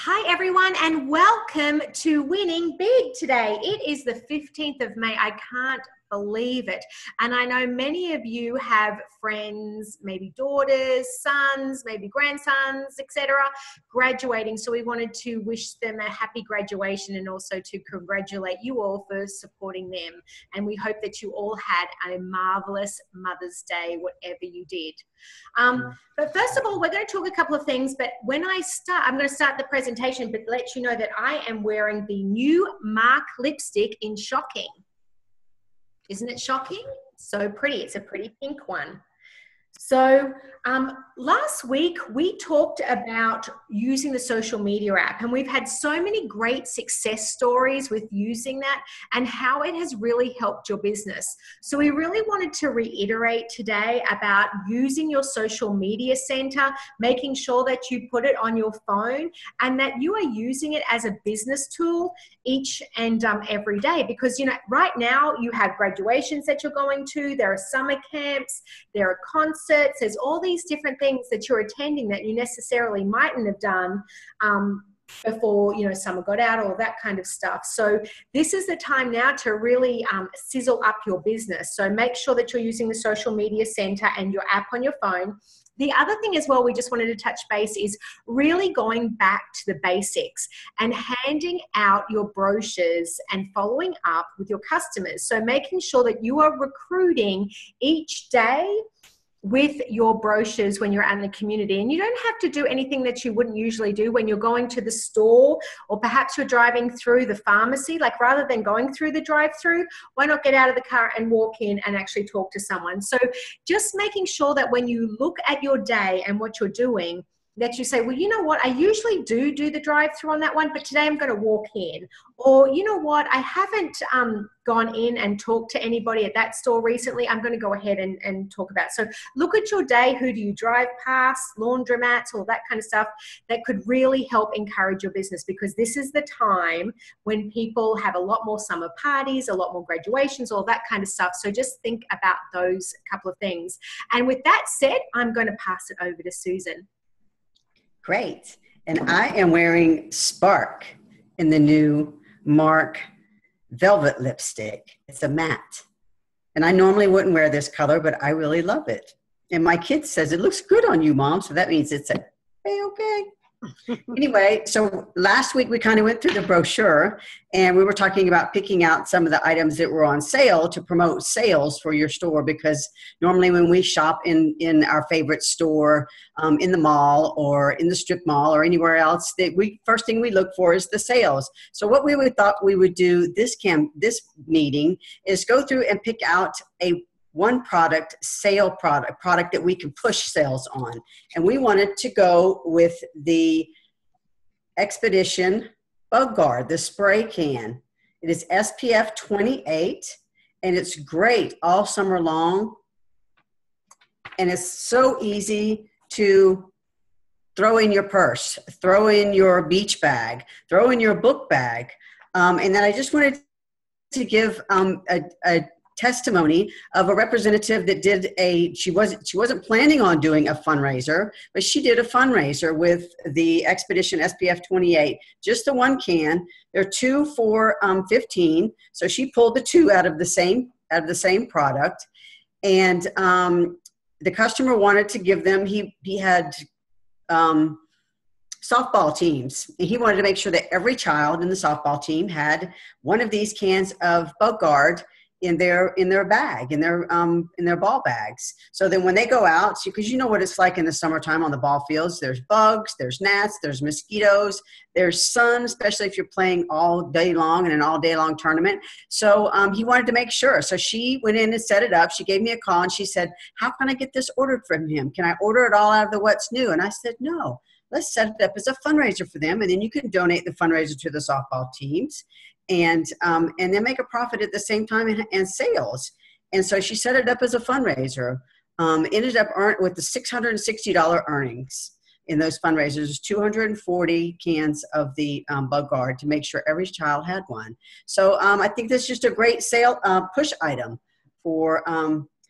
Hi everyone, and welcome to Winning Big today. It is the 15th of May. I can't believe it. And I know many of you have friends, maybe daughters, sons, maybe grandsons, etc., graduating. So we wanted to wish them a happy graduation and also to congratulate you all for supporting them. And we hope that you all had a marvelous Mother's Day, whatever you did. But first of all, we're going to talk a couple of things. But when I start, I'm going to start the presentation, but let you know that I am wearing the new MARC lipstick in Shocking. Isn't it shocking? So pretty. It's a pretty pink one. So last week we talked about using the social media app, and we've had so many great success stories with using that and how it has really helped your business. So we really wanted to reiterate today about using your social media center, making sure that you put it on your phone and that you are using it as a business tool each and every day, because right now you have graduations that you're going to, there are summer camps, there are concerts, there's all these different things that you're attending that you necessarily mightn't have done before summer got out, all that kind of stuff. So this is the time now to really sizzle up your business. So make sure that you're using the social media center and your app on your phone. The other thing as well we just wanted to touch base is really going back to the basics and handing out your brochures and following up with your customers. So making sure that you are recruiting each day with your brochures when you're out in the community. And you don't have to do anything that you wouldn't usually do when you're going to the store, or perhaps you're driving through the pharmacy. Like, rather than going through the drive-through, why not get out of the car and walk in and actually talk to someone? So just making sure that when you look at your day and what you're doing, that you say, well, you know what, I usually do the drive-through on that one, but today I'm going to walk in. Or, you know what, I haven't gone in and talked to anybody at that store recently. I'm going to go ahead and talk about it. So look at your day. Who do you drive past? Laundromats, all that kind of stuff that could really help encourage your business, because this is the time when people have a lot more summer parties, a lot more graduations, all that kind of stuff. So just think about those couple of things. And with that said, I'm going to pass it over to Susan. Great. And I am wearing Spark in the new MARC Velvet lipstick. It's a matte. And I normally wouldn't wear this color, but I really love it. And my kid says, it looks good on you, Mom. So that means it's a okay. Anyway, so last week we kind of went through the brochure, and we were talking about picking out some of the items that were on sale to promote sales for your store, because normally when we shop in our favorite store, in the mall or in the strip mall or anywhere else, first thing we look for is the sales. So what we thought we would do this meeting is go through and pick out one product that we can push sales on. And we wanted to go with the Expedition Bug Guard, the spray can. It is SPF 28, and it's great all summer long. And it's so easy to throw in your purse, throw in your beach bag, throw in your book bag. And then I just wanted to give a testimony of a representative that did she wasn't planning on doing a fundraiser, but she did a fundraiser with the Expedition SPF 28, just the one can. There are two for $15, so she pulled the two out of the same product. And the customer wanted to give them, he had softball teams, and he wanted to make sure that every child in the softball team had one of these cans of Bug Guard in their bag, in their ball bags. So then when they go out, because you know what it's like in the summertime on the ball fields, there's bugs, there's gnats, there's mosquitoes, there's sun, especially if you're playing all day long in an all day long tournament. So he wanted to make sure. So she went in and set it up. She gave me a call and she said, how can I get this ordered from him? Can I order it all out of the What's New? And I said, no, let's set it up as a fundraiser for them. And then you can donate the fundraiser to the softball teams. And then make a profit at the same time and sales. And so she set it up as a fundraiser. Ended up with the $660 earnings in those fundraisers, 240 cans of the Bug Guard to make sure every child had one. So I think that's just a great sale push item for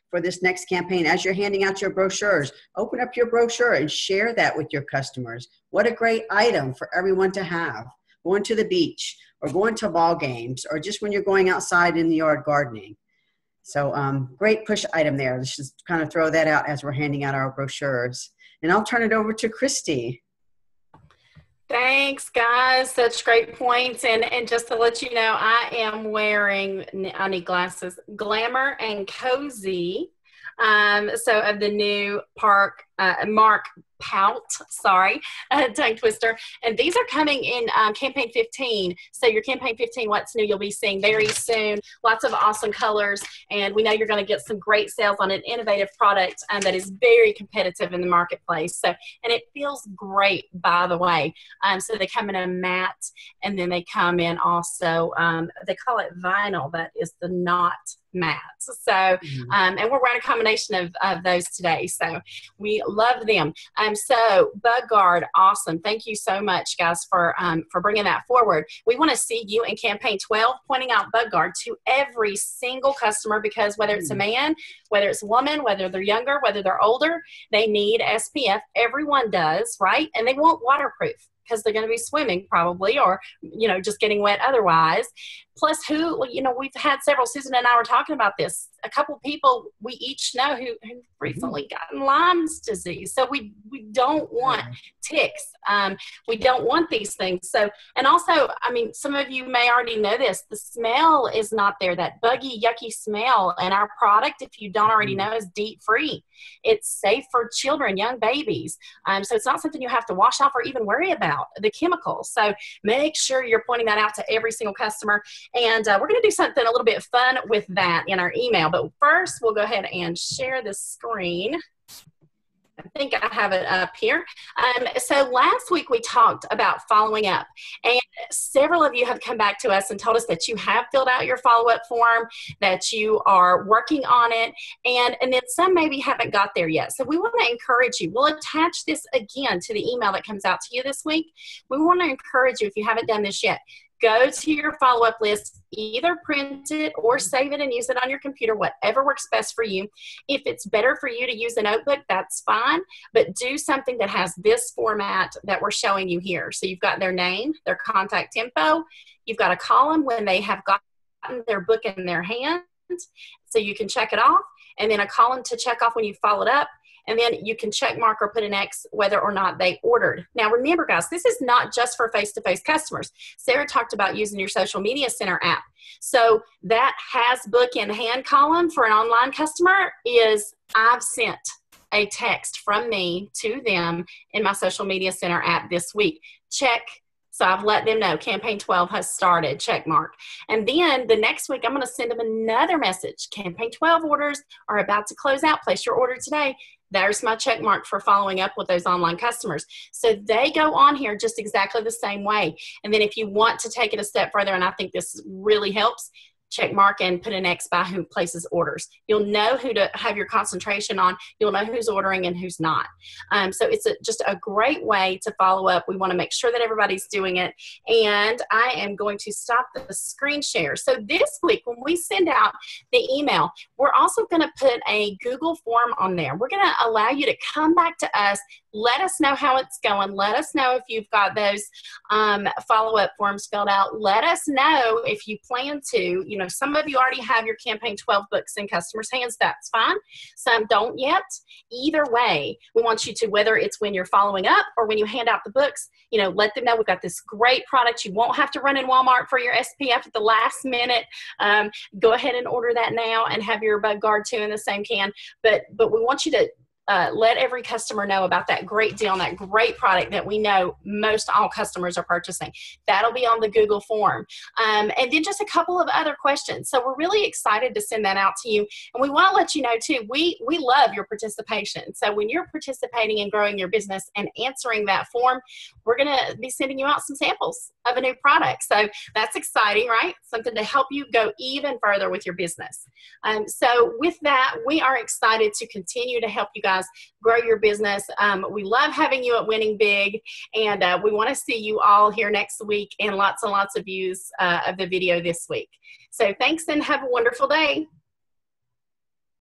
for this next campaign. As you're handing out your brochures, open up your brochure and share that with your customers. What a great item for everyone to have. Going to the beach or going to ball games or just when you're going outside in the yard gardening. So great push item there. Let's just kind of throw that out as we're handing out our brochures. And I'll turn it over to Christy. Thanks, guys. Such great points. And just to let you know, I am wearing, I need glasses, Glamour and Cozy. So of the new Mark Pout, tongue twister. And these are coming in campaign 15. So your campaign 15, what's new, you'll be seeing very soon. Lots of awesome colors. And we know you're going to get some great sales on an innovative product that is very competitive in the marketplace. So, and it feels great, by the way. So they come in a matte, and then they come in also, they call it vinyl. That is the not matte. So, and we're wearing a combination of those today. So we love them. So Bug Guard, awesome. Thank you so much, guys, for bringing that forward. We want to see you in campaign 12 pointing out Bug Guard to every single customer, because whether it's a man, whether it's a woman, whether they're younger, whether they're older, they need SPF. Everyone does, right? And they want waterproof because they're going to be swimming probably, or, you know, just getting wet otherwise. Plus we've had several, Susan and I were talking about this, a couple people we each know who recently gotten Lyme's disease. So we don't want ticks. We don't want these things. So, and also, I mean, some of you may already know this, the smell is not there, that buggy, yucky smell. And our product, if you don't already know, is DEET free. It's safe for children, young babies. So it's not something you have to wash off or even worry about, the chemicals. So make sure you're pointing that out to every single customer. And we're going to do something a little bit fun with that in our email. But first, we'll go ahead and share the screen. I think I have it up here. So last week we talked about following up, and several of you have come back to us and told us that you have filled out your follow-up form, that you are working on it, and then some maybe haven't got there yet. So we want to encourage you. We'll attach this again to the email that comes out to you this week. We want to encourage you, if you haven't done this yet, go to your follow-up list, either print it or save it and use it on your computer, whatever works best for you. If it's better for you to use a notebook, that's fine, but do something that has this format that we're showing you here. So you've got their name, their contact info, you've got a column when they have gotten their book in their hand, so you can check it off, and then a column to check off when you followed up. And then you can check mark or put an X whether or not they ordered. Now remember, guys, this is not just for face-to-face customers. Sarah talked about using your social media center app. So that has book in hand column for an online customer is I've sent a text from me to them in my social media center app this week. Check. So I've let them know campaign 12 has started, check mark. And then the next week, I'm going to send them another message. Campaign 12 orders are about to close out. Place your order today. There's my check mark for following up with those online customers. So they go on here just exactly the same way. And then if you want to take it a step further, and I think this really helps, check mark and put an X by who places orders. You'll know who to have your concentration on. You'll know who's ordering and who's not. So it's just a great way to follow up. We want to make sure that everybody's doing it. And I am going to stop the screen share. So this week, when we send out the email, we're also going to put a Google form on there. We're going to allow you to come back to us. Let us know how it's going. Let us know if you've got those follow-up forms filled out. Let us know if you plan to. You know, some of you already have your campaign 12 books in customers' hands. That's fine. Some don't yet. Either way, we want you to, whether it's when you're following up or when you hand out the books, you know, let them know we've got this great product. You won't have to run in Walmart for your SPF at the last minute. Go ahead and order that now and have your Bug Guard too in the same can. But we want you to let every customer know about that great deal and that great product that we know most all customers are purchasing. That'll be on the Google form. And then just a couple of other questions. So we're really excited to send that out to you. And we want to let you know too, we love your participation. So when you're participating in growing your business and answering that form, we're going to be sending you out some samples of a new product. So that's exciting, right? Something to help you go even further with your business. So with that, we are excited to continue to help you guys grow your business. We love having you at Winning Big, and we want to see you all here next week and lots and lots of views of the video this week. So thanks and have a wonderful day.